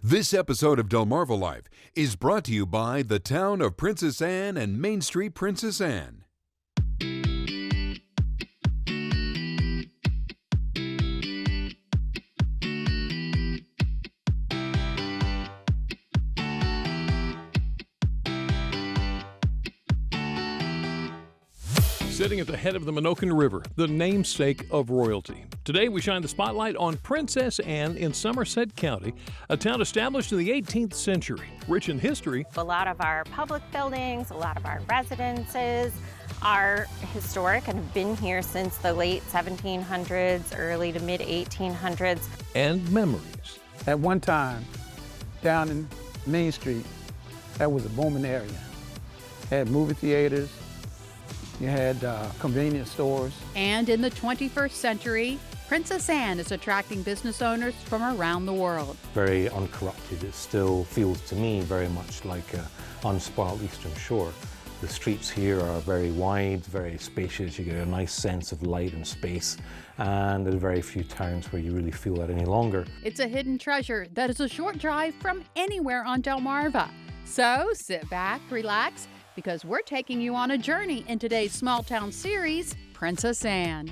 This episode of Delmarva Life is brought to you by the town of Princess Anne and Main Street Princess Anne. Sitting at the head of the Menoken River, the namesake of royalty. Today we shine the spotlight on Princess Anne in Somerset County, a town established in the 18th century, rich in history. A lot of our public buildings, a lot of our residences are historic and have been here since the late 1700s, early to mid 1800s. And memories. At one time, down in Main Street, that was a booming area. Had movie theaters, you had convenience stores. And in the 21st century, Princess Anne is attracting business owners from around the world. Very uncorrupted. It still feels to me very much like an unspoiled Eastern Shore. The streets here are very wide, very spacious. You get a nice sense of light and space, and there's very few towns where you really feel that any longer. It's a hidden treasure that is a short drive from anywhere on Delmarva. So sit back, relax, because we're taking you on a journey in today's small town series, Princess Anne.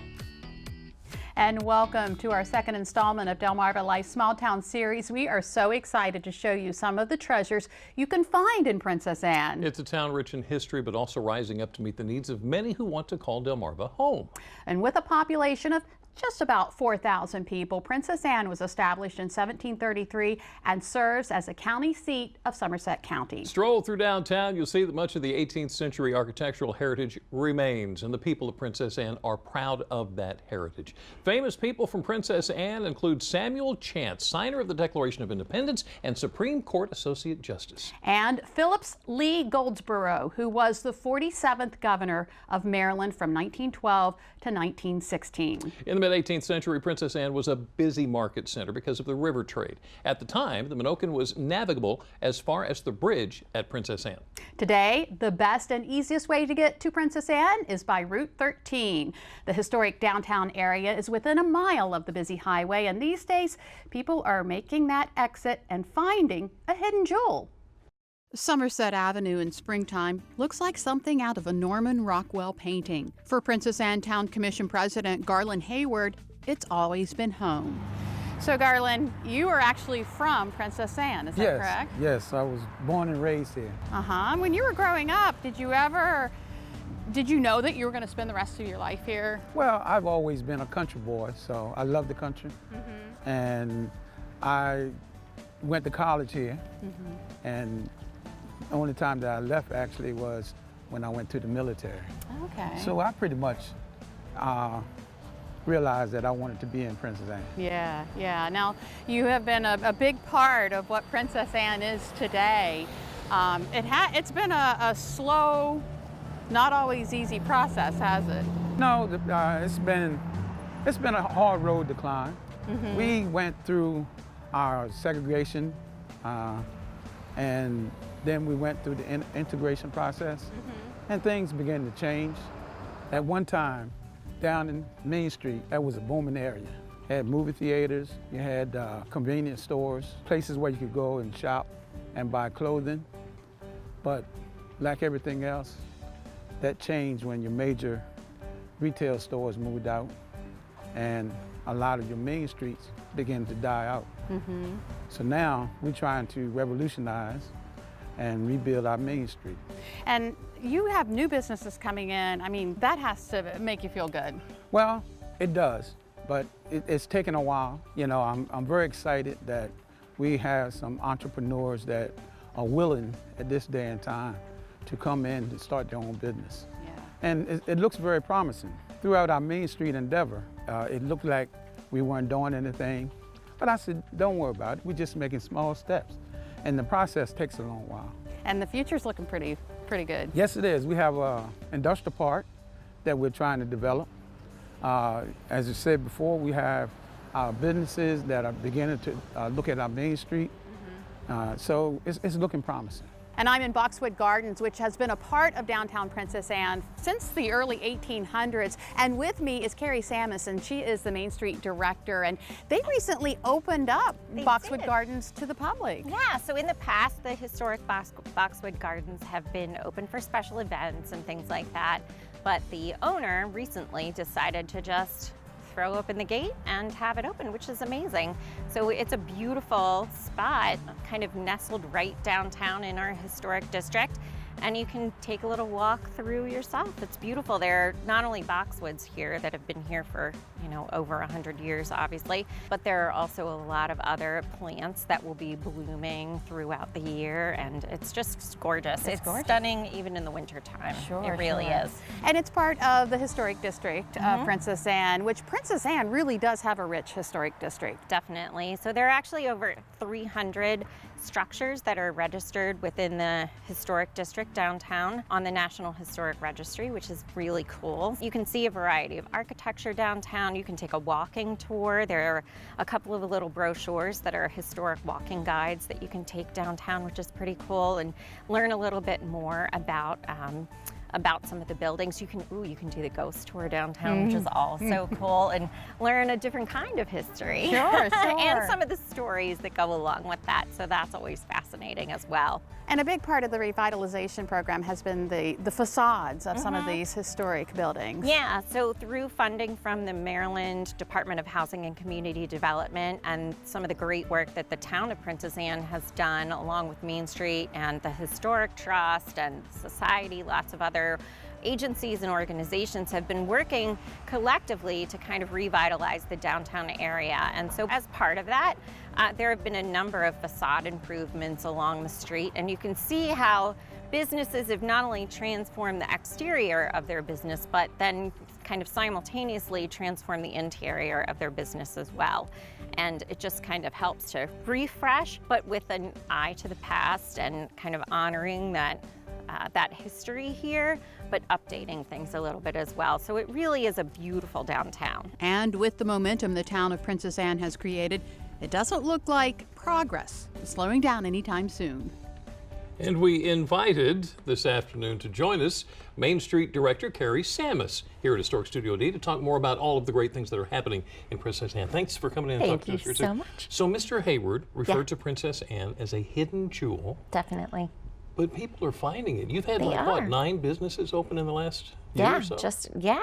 And welcome to our second installment of Delmarva Life Small Town Series. We are so excited to show you some of the treasures you can find in Princess Anne. It's a town rich in history, but also rising up to meet the needs of many who want to call Delmarva home. And with a population of just about 4,000 people, Princess Anne was established in 1733 and serves as a county seat of Somerset County. Stroll through downtown, you'll see that much of the 18th century architectural heritage remains, and the people of Princess Anne are proud of that heritage. Famous people from Princess Anne include Samuel Chance, signer of the Declaration of Independence and Supreme Court Associate Justice. And Phillips Lee Goldsborough, who was the 47th governor of Maryland from 1912 to 1916. In the mid-18th century, Princess Anne was a busy market center because of the river trade. At the time, the Menoken was navigable as far as the bridge at Princess Anne. Today, the best and easiest way to get to Princess Anne is by Route 13. The historic downtown area is within a mile of the busy highway, and these days, people are making that exit and finding a hidden jewel. Somerset Avenue in springtime looks like something out of a Norman Rockwell painting. For Princess Anne Town Commission President Garland Hayward, it's always been home. So Garland, you are actually from Princess Anne, is that correct? Yes, I was born and raised here. When you were growing up, did you know that you were going to spend the rest of your life here? Well, I've always been a country boy, so I love the country. And I went to college here, and the only time that I left actually was when I went to the military. Okay. So I pretty much realized that I wanted to be in Princess Anne. Yeah. Now, you have been a big part of what Princess Anne is today. It's been a slow, not always easy process, has it? No, it's been a hard road to climb. We went through our segregation, and then we went through the integration process, and things began to change. At one time, down in Main Street, that was a booming area. You had movie theaters, you had convenience stores, places where you could go and shop and buy clothing. But like everything else, that changed when your major retail stores moved out, and a lot of your main streets began to die out. So now we're trying to revolutionize and rebuild our Main Street. And you have new businesses coming in. I mean, that has to make you feel good. Well, it does, but it's taken a while. You know, I'm very excited that we have some entrepreneurs that are willing at this day and time to come in and start their own business. And it looks very promising. Throughout our Main Street endeavor, it looked like we weren't doing anything. But I said, don't worry about it. We're just making small steps. And the process takes a long while. And the future's looking pretty good. Yes, it is. We have an industrial park that we're trying to develop. As you said before, we have our businesses that are beginning to look at our Main Street. So it's looking promising. And I'm in Boxwood Gardens, which has been a part of downtown Princess Anne since the early 1800s. And with me is Carrie Samus, and she is the Main Street Director. And they recently opened up Boxwood Gardens to the public. Yeah, so in the past, the historic Boxwood Gardens have been open for special events and things like that. But the owner recently decided to just throw open the gate and have it open, which is amazing. So it's a beautiful spot, kind of nestled right downtown in our historic district. And you can take a little walk through yourself. It's beautiful. There are not only boxwoods here that have been here for, over 100 years, obviously, but there are also a lot of other plants that will be blooming throughout the year, and it's just gorgeous. It's gorgeous. Stunning even in the wintertime. Sure, it really is. And it's part of the historic district of Princess Anne, which Princess Anne really does have a rich historic district. Definitely. So there are actually over 300 structures that are registered within the historic district downtown on the National Historic Registry, which is really cool. You can see a variety of architecture downtown. You can take a walking tour. There are a couple of little brochures that are historic walking guides that you can take downtown, which is pretty cool, and learn a little bit more about some of the buildings. You can do the ghost tour downtown, which is also cool, and learn a different kind of history. Sure. And some of the stories that go along with that. So that's always fascinating as well. And a big part of the revitalization program has been the facades of some of these historic buildings. Yeah, so through funding from the Maryland Department of Housing and Community Development and some of the great work that the town of Princess Anne has done along with Main Street and the Historic Trust and Society, lots of other agencies and organizations have been working collectively to kind of revitalize the downtown area. And so as part of that, there have been a number of facade improvements along the street, and you can see how businesses have not only transformed the exterior of their business, but then kind of simultaneously transformed the interior of their business as well. And it just kind of helps to refresh, but with an eye to the past and kind of honoring that history here, but updating things a little bit as well. So it really is a beautiful downtown. And with the momentum the town of Princess Anne has created, it doesn't look like progress is slowing down anytime soon. And we invited this afternoon to join us Main Street Director Carrie Samus here at Historic Studio D to talk more about all of the great things that are happening in Princess Anne. Thanks for coming in and talking to us. Thank you so much. So Mr. Hayward referred to Princess Anne as a hidden jewel. Definitely. But people are finding it. You've had, They what, are. 9 businesses open in the last year or so?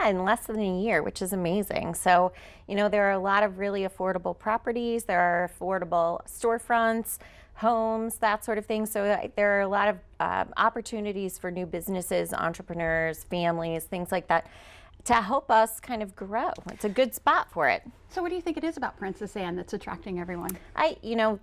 In less than a year, which is amazing. So, there are a lot of really affordable properties. There are affordable storefronts, homes, that sort of thing. So there are a lot of opportunities for new businesses, entrepreneurs, families, things like that, to help us kind of grow. It's a good spot for it. So what do you think it is about Princess Anne that's attracting everyone?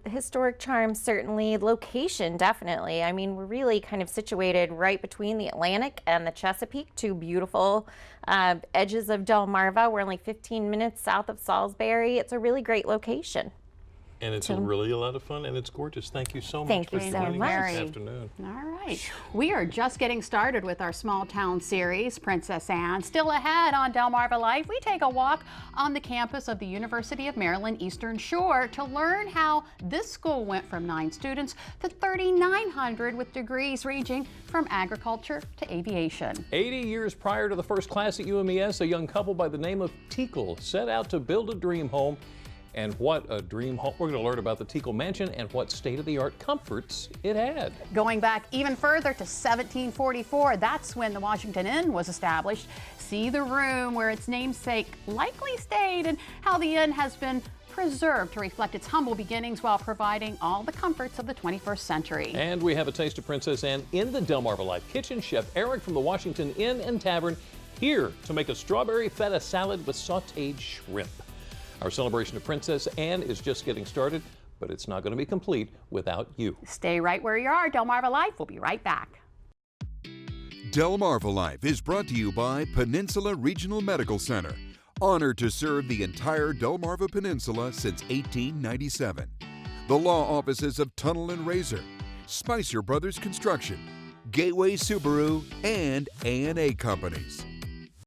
Historic charm, certainly. Location, definitely. I mean, we're really kind of situated right between the Atlantic and the Chesapeake, two beautiful edges of Delmarva. We're only 15 minutes south of Salisbury. It's a really great location. And it's really a lot of fun, and it's gorgeous. Thank you so much Thank for you so joining much. us this afternoon. All right. We are just getting started with our small town series, Princess Anne. Still ahead on Delmarva Life, we take a walk on the campus of the University of Maryland Eastern Shore to learn how this school went from 9 students to 3,900 with degrees ranging from agriculture to aviation. 80 years prior to the first class at UMES, a young couple by the name of Teakle set out to build a dream home. And what a dream home. We're going to learn about the Teakle Mansion and what state-of-the-art comforts it had. Going back even further to 1744, that's when the Washington Inn was established. See the room where its namesake likely stayed and how the inn has been preserved to reflect its humble beginnings while providing all the comforts of the 21st century. And we have a taste of Princess Anne in the Delmarva Life kitchen. Chef Eric from the Washington Inn and Tavern here to make a strawberry feta salad with sautéed shrimp. Our celebration of Princess Anne is just getting started, but it's not going to be complete without you. Stay right where you are. Delmarva Life. We'll be right back. Delmarva Life is brought to you by Peninsula Regional Medical Center, honored to serve the entire Delmarva Peninsula since 1897. The law offices of Tunnel and Razor, Spicer Brothers Construction, Gateway Subaru, and A&A Companies.